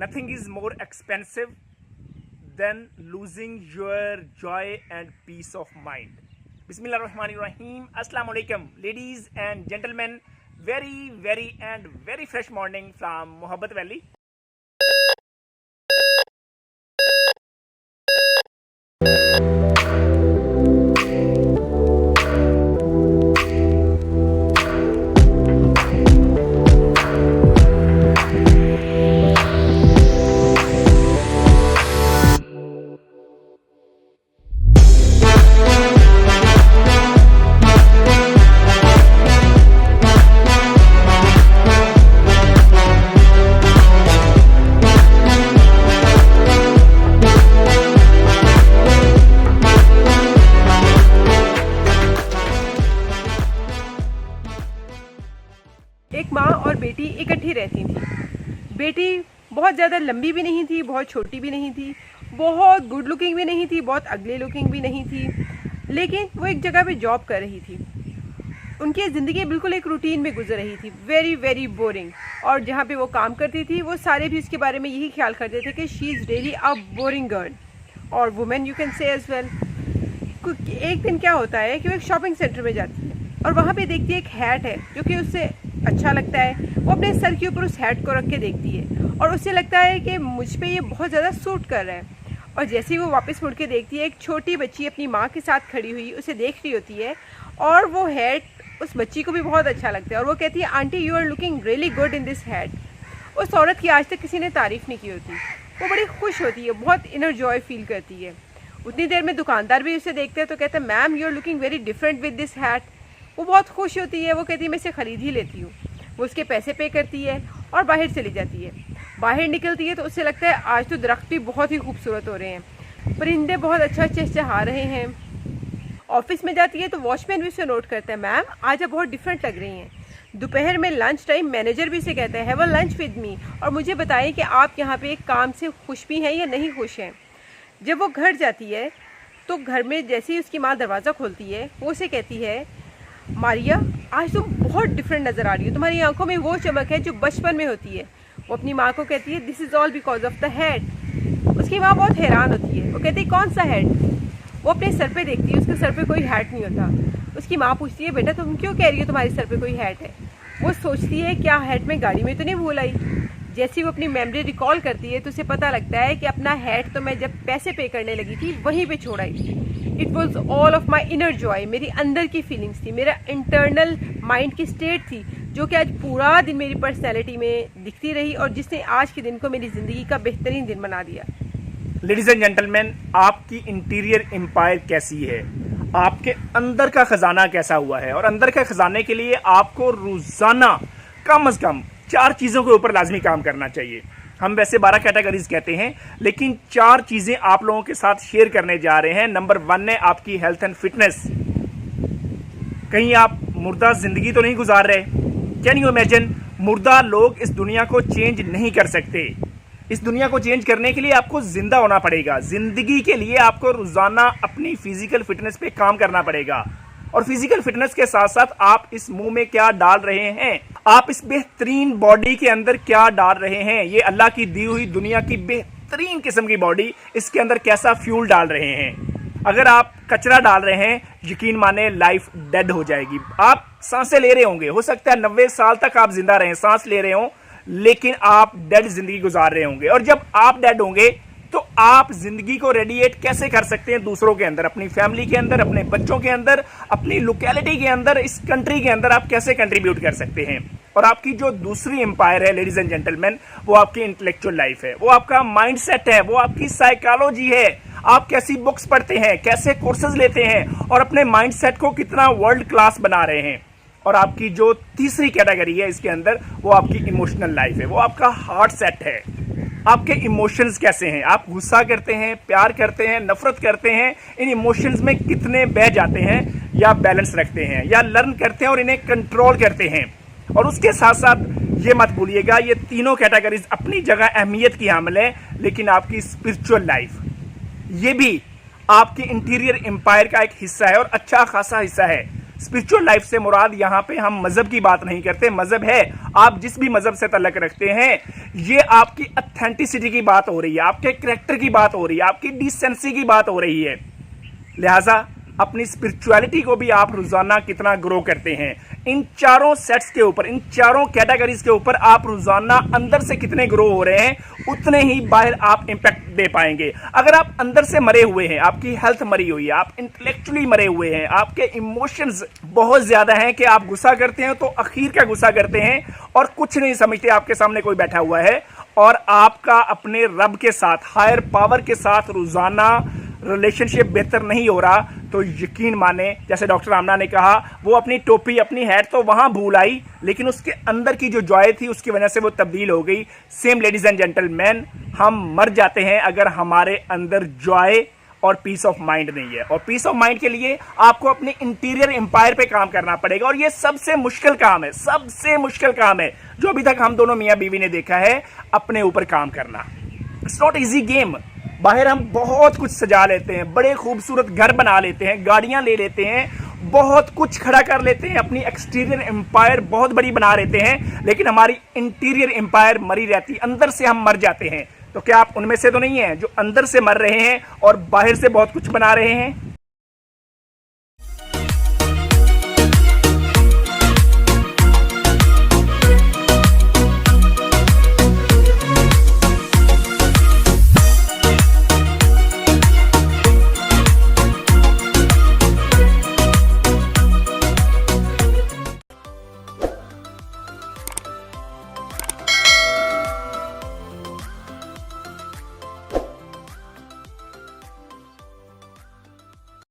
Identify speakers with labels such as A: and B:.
A: Nothing is more expensive than losing your joy and peace of mind. Bismillahirrahmanirrahim. Assalamu alaikum, ladies and gentlemen. Very fresh morning from Mohabbat Valley.
B: एक माँ और बेटी इकट्ठी रहती थी। बेटी बहुत ज़्यादा लंबी भी नहीं थी, बहुत छोटी भी नहीं थी, बहुत गुड लुकिंग भी नहीं थी, बहुत अगली लुकिंग भी नहीं थी, लेकिन वो एक जगह पे जॉब कर रही थी। उनकी ज़िंदगी बिल्कुल एक रूटीन में गुजर रही थी, वेरी बोरिंग। और जहाँ पे वो काम करती थी वो सारे भी उसके बारे में यही ख्याल करते थे कि she is really a boring girl और women, you can say as well. एक दिन क्या होता है कि वो एक शॉपिंग सेंटर में जाती है और वहाँ पे देखती है एक हैट है जो कि उससे अच्छा लगता है। वो अपने सर के ऊपर उस हैट को रख के देखती है और उससे लगता है कि मुझ पे ये बहुत ज़्यादा सूट कर रहा है। और जैसे ही वो वापस मुड़ के देखती है, एक छोटी बच्ची अपनी माँ के साथ खड़ी हुई उसे देख रही होती है और वो हैट उस बच्ची को भी बहुत अच्छा लगता है और वो कहती है, aunty you are looking really good in this hat. उस औरत की आज तक किसी ने तारीफ़ नहीं की होती। वो बड़ी खुश होती है, बहुत इनर जॉय फील करती है। उतनी देर में दुकानदार भी उसे देखते हैं तो कहते हैं, ma'am you are looking very different with this hat. वो बहुत खुश होती है, वो कहती है मैं इसे ख़रीद ही लेती हूँ। वो उसके पैसे पे करती है और बाहर चली जाती है। बाहर निकलती है तो उससे लगता है आज तो दरख्त भी बहुत ही खूबसूरत हो रहे हैं, परिंदे बहुत अच्छा चहचहा रहे हैं। ऑफिस में जाती है तो वॉचमैन भी उसे नोट करता है, मैम आज आप बहुत डिफरेंट लग रही हैं। दोपहर में लंच टाइम मैनेजर भी उसे कहता है, have a lunch with me, और मुझे बताएं कि आप यहाँ पे काम से खुश भी हैं या नहीं खुश हैं। जब वो घर जाती है तो घर में जैसे ही उसकी माँ दरवाज़ा खोलती है वो उसे कहती है, मारिया आज तुम बहुत डिफरेंट नज़र आ रही हो, तुम्हारी आंखों में वो चमक है जो बचपन में होती है। वो अपनी माँ को कहती है, this is all because of the hat. उसकी माँ बहुत हैरान होती है, वो कहती है कौन सा हैट। वो अपने सर पे देखती है, उसके सर पे कोई हैट नहीं होता। उसकी माँ पूछती है, बेटा तुम क्यों कह रही हो तुम्हारे सर पे कोई हैट है। वो सोचती है क्या हैट में गाड़ी में तो नहीं भूल आई। जैसे वो अपनी मेमोरी रिकॉल करती है तो उसे पता लगता है कि अपना हैट तो मैं जब पैसे पे करने लगी थी वहीं पे छोड़ आई थी। It was all of my inner Joy, मेरी अंदर की फीलिंग्स थी, मेरा इंटरनल माइंड की स्टेट थी जो कि आज पूरा दिन मेरी पर्सनैलिटी में दिखती रही और जिसने आज के दिन को मेरी ज़िंदगी का बेहतरीन दिन बना दिया।
A: लेडीज एंड जेंटलमैन, आपकी इंटीरियर एम्पायर कैसी है, आपके अंदर का खजाना कैसा हुआ है, और अंदर के खजाने के लिए आपको रोजाना कम से कम 4 चीज़ों के ऊपर लाजमी काम करना चाहिए। हम वैसे 12 कैटेगरीज कहते हैं, लेकिन 4 चीज़ें आप लोगों के साथ शेयर करने जा रहे हैं। नंबर 1 है आपकी हेल्थ एंड फिटनेस। कहीं आप मुर्दा जिंदगी तो नहीं गुजार रहे। कैन यू इमेजिन, मुर्दा लोग इस दुनिया को चेंज नहीं कर सकते। इस दुनिया को चेंज करने के लिए आपको जिंदा होना पड़ेगा। जिंदगी के लिए आपको रोजाना अपनी फिजिकल फिटनेस पे काम करना पड़ेगा। और फिजिकल फिटनेस के साथ साथ आप इस मुंह में क्या डाल रहे हैं, आप इस बेहतरीन बॉडी के अंदर क्या डाल रहे हैं, ये अल्लाह की दी हुई दुनिया की बेहतरीन किस्म की बॉडी, इसके अंदर कैसा फ्यूल डाल रहे हैं। अगर आप कचरा डाल रहे हैं, यकीन माने लाइफ डेड हो जाएगी। आप सांसें ले रहे होंगे, हो सकता है 90 साल तक आप जिंदा रहें, सांस ले रहे हो, लेकिन आप डेड जिंदगी गुजार रहे होंगे। और जब आप डेड होंगे तो आप जिंदगी को रेडिएट कैसे कर सकते हैं दूसरों के अंदर, अपनी फैमिली के अंदर, अपने बच्चों के अंदर, अपनी लोकेलिटी के अंदर, इस कंट्री के अंदर आप कैसे कंट्रीब्यूट कर सकते हैं। और आपकी जो दूसरी एम्पायर है लेडीज एंड जेंटलमैन, वो आपकी इंटेलेक्चुअल लाइफ है, वो आपका माइंड सेट है, वो आपकी साइकोलॉजी है। आप कैसी बुक्स पढ़ते हैं, कैसे कोर्सेज लेते हैं और अपने माइंड सेट को कितना वर्ल्ड क्लास बना रहे हैं। और आपकी जो तीसरी कैटेगरी है इसके अंदर, वो आपकी इमोशनल लाइफ है, वो आपका हार्ट सेट है। आपके इमोशंस कैसे हैं, आप गुस्सा करते हैं, प्यार करते हैं, नफरत करते हैं, इन इमोशंस में कितने बह जाते हैं, या बैलेंस रखते हैं, या लर्न करते हैं और इन्हें कंट्रोल करते हैं। और उसके साथ साथ ये मत भूलिएगा, ये तीनों कैटेगरीज अपनी जगह अहमियत की हामिल है, लेकिन आपकी स्पिरिचुअल लाइफ ये भी आपकी इंटीरियर एम्पायर का एक हिस्सा है और अच्छा खासा हिस्सा है। स्पिरिचुअल लाइफ से मुराद यहाँ पे हम मजहब की बात नहीं करते। मजहब है, आप जिस भी मजहब से तल्लक रखते हैं, ये आपकी ऑथेंटिसिटी की बात हो रही है, आपके कैरेक्टर की बात हो रही है, आपकी डिसेंसी की बात हो रही है। लिहाजा अपनी स्पिरिचुअलिटी को भी आप रोजाना कितना ग्रो करते हैं, इन चारों सेट्स के ऊपर, इन चारों कैटेगरीज के ऊपर आप रोजाना अंदर से कितने ग्रो हो रहे हैं, उतने ही बाहर आप इंपैक्ट दे पाएंगे। अगर आप अंदर से मरे हुए हैं, आपकी हेल्थ मरी हुई है, आप इंटेलेक्चुअली मरे हुए हैं, आपके इमोशंस बहुत ज्यादा हैं कि आप गुस्सा करते हैं तो अखीर का गुस्सा करते हैं और कुछ नहीं समझते, आपके सामने कोई बैठा हुआ है और आपका अपने रब के साथ, हायर पावर के साथ रोजाना रिलेशनशिप बेहतर नहीं हो रहा, तो यकीन माने, जैसे डॉक्टर आमना ने कहा, वो अपनी टोपी, अपनी हैट तो वहां भूल आई, लेकिन उसके अंदर की जो जॉय थी उसकी वजह से वो तब्दील हो गई। सेम लेडीज एंड जेंटलमैन, हम मर जाते हैं अगर हमारे अंदर जॉय और पीस ऑफ माइंड नहीं है। और पीस ऑफ माइंड के लिए आपको अपने इंटीरियर एम्पायर पे काम करना पड़ेगा, और ये सबसे मुश्किल काम है, सबसे मुश्किल काम है जो अभी तक हम दोनों मियाँ बीवी ने देखा है, अपने ऊपर काम करना। It's not easy game. बाहर हम बहुत कुछ सजा लेते हैं, बड़े खूबसूरत घर बना लेते हैं, गाड़ियां ले लेते हैं, बहुत कुछ खड़ा कर लेते हैं, अपनी एक्सटीरियर एम्पायर बहुत बड़ी बना लेते हैं, लेकिन हमारी इंटीरियर एम्पायर मरी रहती, अंदर से हम मर जाते हैं। तो क्या आप उनमें से तो नहीं हैं जो अंदर से मर रहे हैं और बाहर से बहुत कुछ बना रहे हैं?